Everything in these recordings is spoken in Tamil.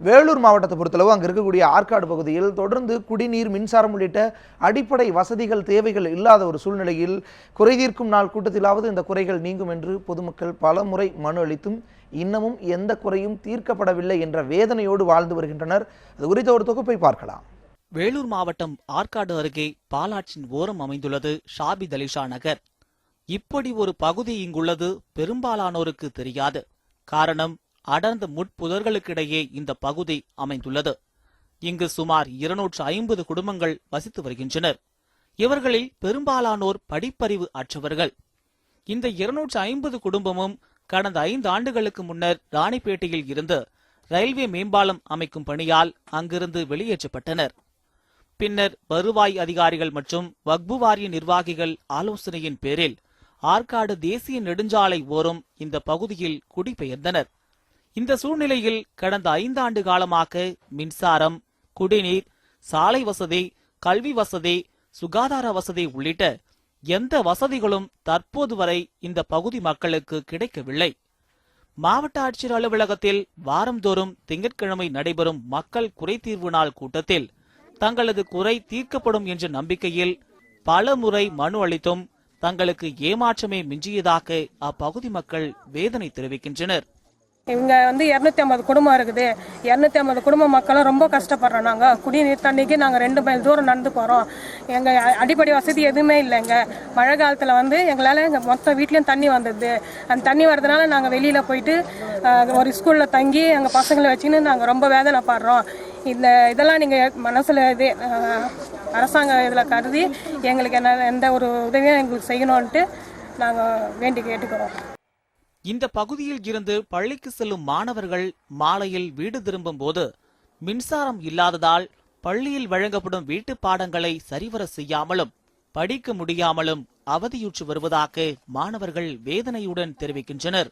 வேலூர் மாவட்டத்தை பொறுத்தளவு அங்கே இருக்கக்கூடிய ஆற்காடு பகுதியில் தொடர்ந்து குடிநீர், மின்சாரம் உள்ளிட்ட அடிப்படை வசதிகள், தேவைகள் இல்லாத ஒரு சூழ்நிலையில் குறைதீர்க்கும் நாள் கூட்டத்திலாவது இந்த குறைகள் நீங்கும் என்று பொதுமக்கள் பல முறை மனு அளித்தும் இன்னமும் எந்த குறையும் தீர்க்கப்படவில்லை என்ற வேதனையோடு வாழ்ந்து வருகின்றனர். அது குறித்த ஒரு தொகுப்பை பார்க்கலாம். வேலூர் மாவட்டம் ஆற்காடு அருகே பாலாற்றின் ஓரம் அமைந்துள்ளது ஷாபித் அலிஷா நகர். இப்படி ஒரு பகுதி இங்குள்ளது பெரும்பாலானோருக்கு தெரியாது. காரணம், அடர்ந்த முட்புதர்களுக்கிடையே இந்த பகுதி அமைந்துள்ளது. இங்கு சுமார் 250 குடும்பங்கள் வசித்து வருகின்றனர். இவர்களில் பெரும்பாலானோர் படிப்பறிவு அற்றவர்கள். இந்த 250 குடும்பமும் கடந்த 5 ஆண்டுகளுக்கு முன்னர் ராணிப்பேட்டையில் இருந்து ரயில்வே மேம்பாலம் அமைக்கும் பணியால் அங்கிருந்து வெளியேற்றப்பட்டனர். பின்னர் வருவாய் அதிகாரிகள் மற்றும் வக்பு வாரிய நிர்வாகிகள் ஆலோசனையின் பேரில் ஆற்காடு தேசிய நெடுஞ்சாலை ஓரம் இந்த பகுதியில் குடிபெயர்ந்தனர். இந்த சூழ்நிலையில் கடந்த 5 ஆண்டு காலமாக மின்சாரம், குடிநீர், சாலை வசதி, கல்வி வசதி, சுகாதார வசதி உள்ளிட்ட எந்த வசதிகளும் தற்போது வரை இந்த பகுதி மக்களுக்கு கிடைக்கவில்லை. மாவட்ட ஆட்சியர் அலுவலகத்தில் வாரந்தோறும் திங்கட்கிழமை நடைபெறும் மக்கள் குறைதீர்வு நாள் கூட்டத்தில் தங்களது குறை தீர்க்கப்படும் என்ற நம்பிக்கையில் பல முறை மனு அளித்தும் தங்களுக்கு ஏமாற்றமே மிஞ்சியதாக அப்பகுதி மக்கள் வேதனை தெரிவிக்கின்றனர். இங்க 250 குடும்பம் இருக்குது. 250 குடும்ப மக்களும் ரொம்ப கஷ்டப்படுறோம். நாங்க குடிநீர் தண்ணிக்கு நாங்க 2 மைல் தூரம் நடந்து போறோம். எங்க அடிப்படை வசதி எதுவுமே இல்லைங்க. மழை காலத்துல எங்களால எங்க மொத்த வீட்லயும் தண்ணி வந்தது. அந்த தண்ணி வர்றதுனால நாங்க வெளியில போயிட்டு ஒரு ஸ்கூல்ல தங்கி எங்க பசங்களை வச்சுன்னு நாங்க ரொம்ப வேதனைப்படுறோம். இதெல்லாம் நீங்க மனசுல அரசாங்கம் இதுல கருதி எங்களுக்கு எந்த ஒரு உதவியும் எங்களுக்கு செய்யணும்ட்டு நாங்க வேண்டி கேட்டுக்கிறோம். இந்த பகுதியில் இருந்து பள்ளிக்கு செல்லும் மாணவர்கள் மாலையில் வீடு திரும்பும் போது மின்சாரம் இல்லாததால் பள்ளியில் வழங்கப்படும் வீட்டு பாடங்களை சரிவர செய்யாமலும் படிக்க முடியாமலும் அவதியுற்று வருவதாக மாணவர்கள் வேதனையுடன் தெரிவிக்கின்றனர்.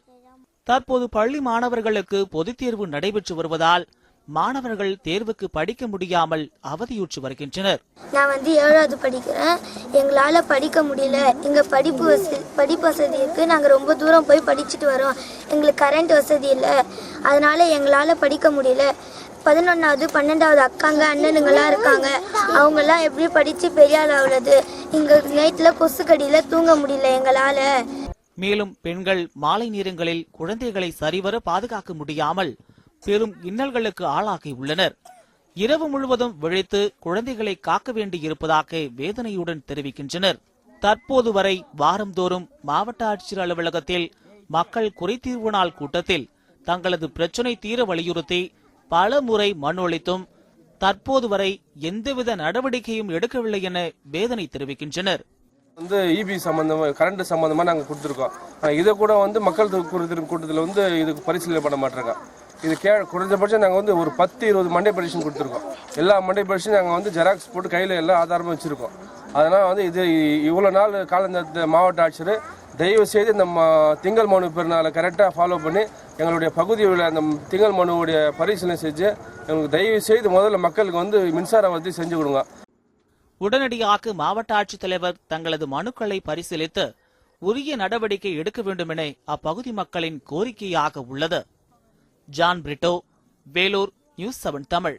தற்போது பள்ளி மாணவர்களுக்கு பொதுத் தேர்வு நடைபெற்று வருவதால் மாணவர்கள் தேர்வுக்கு படிக்க முடியாமல் அவதியுற்று வருகின்றனர். நான் 7வது படிக்கிறேன். எங்களால படிக்க முடியல. எங்க படிப்பு வசதி இருக்கு. நாங்க ரொம்ப தூரம் போய் படிச்சுட்டு வரோம். எங்களுக்கு கரண்ட் வசதி இல்லை. அதனால எங்களால படிக்க முடியல. 11வது 12வது அக்காங்க அண்ணனுங்கெல்லாம் இருக்காங்க. அவங்கெல்லாம் எப்படி படிச்சு பெரிய ஆள் ஆகுறது? இங்க நைட்ல கொசுக்கடியில தூங்க முடியல எங்களால. மேலும் பெண்கள் மாலை நேரங்களில் குழந்தைகளை சரிவர பாதுகாக்க முடியாமல் பெரும் இன்னல்களுக்கு ஆளாகி உள்ளனர். இரவு முழுவதும் விழித்து குழந்தைகளை காக்க வேண்டி இருப்பதாக வேதனையுடன் தெரிவிக்கின்றனர். தற்போது வரை வாரந்தோறும் மாவட்ட ஆட்சியர் அலுவலகத்தில் மக்கள் குறைதீர்வு நாள் கூட்டத்தில் தங்களது பிரச்சினை தீர வலியுறுத்தி பல முறை மனு அளித்தும் தற்போது வரை எந்தவித நடவடிக்கையும் எடுக்கவில்லை என வேதனை தெரிவிக்கின்றனர். இபி சம்பந்தமா, கரண்ட் சம்பந்தமா நாங்க கொடுத்துருக்கோம். இதை கூட மக்கள் குறைதீர்வு கூட்டத்தில் இதுக்கு பரிசீலனை பண்ண மாட்டாங்க. இது குறைஞ்சபட்சம் நாங்கள் ஒரு 10-20 மண்டே பெட்டிஷன் கொடுத்துருக்கோம். எல்லா மண்டே பெட்டிஷன் நாங்கள் ஜெராக்ஸ் போட்டு கையில் எல்லா ஆதாரமும் வச்சுருக்கோம். அதனால் இது இவ்வளோ நாள் காலந்த மாவட்ட ஆட்சியர் தயவு செய்து இந்த திங்கள் மனு பெருநாளை கரெக்டாக ஃபாலோ பண்ணி எங்களுடைய பகுதியில் அந்த திங்கள் மனுவுடைய பரிசீலனை செஞ்சு எங்களுக்கு தயவு செய்து முதல்ல மக்களுக்கு மின்சார வசதி செஞ்சு கொடுங்க. உடனடியாக மாவட்ட ஆட்சித்தலைவர் தங்களது மனுக்களை பரிசீலித்து உரிய நடவடிக்கை எடுக்க வேண்டும் என அப்பகுதி மக்களின் கோரிக்கையாக உள்ளது. ஜான் பிரிட்டோ, வேலூர், நியூஸ் 7 தமிழ்.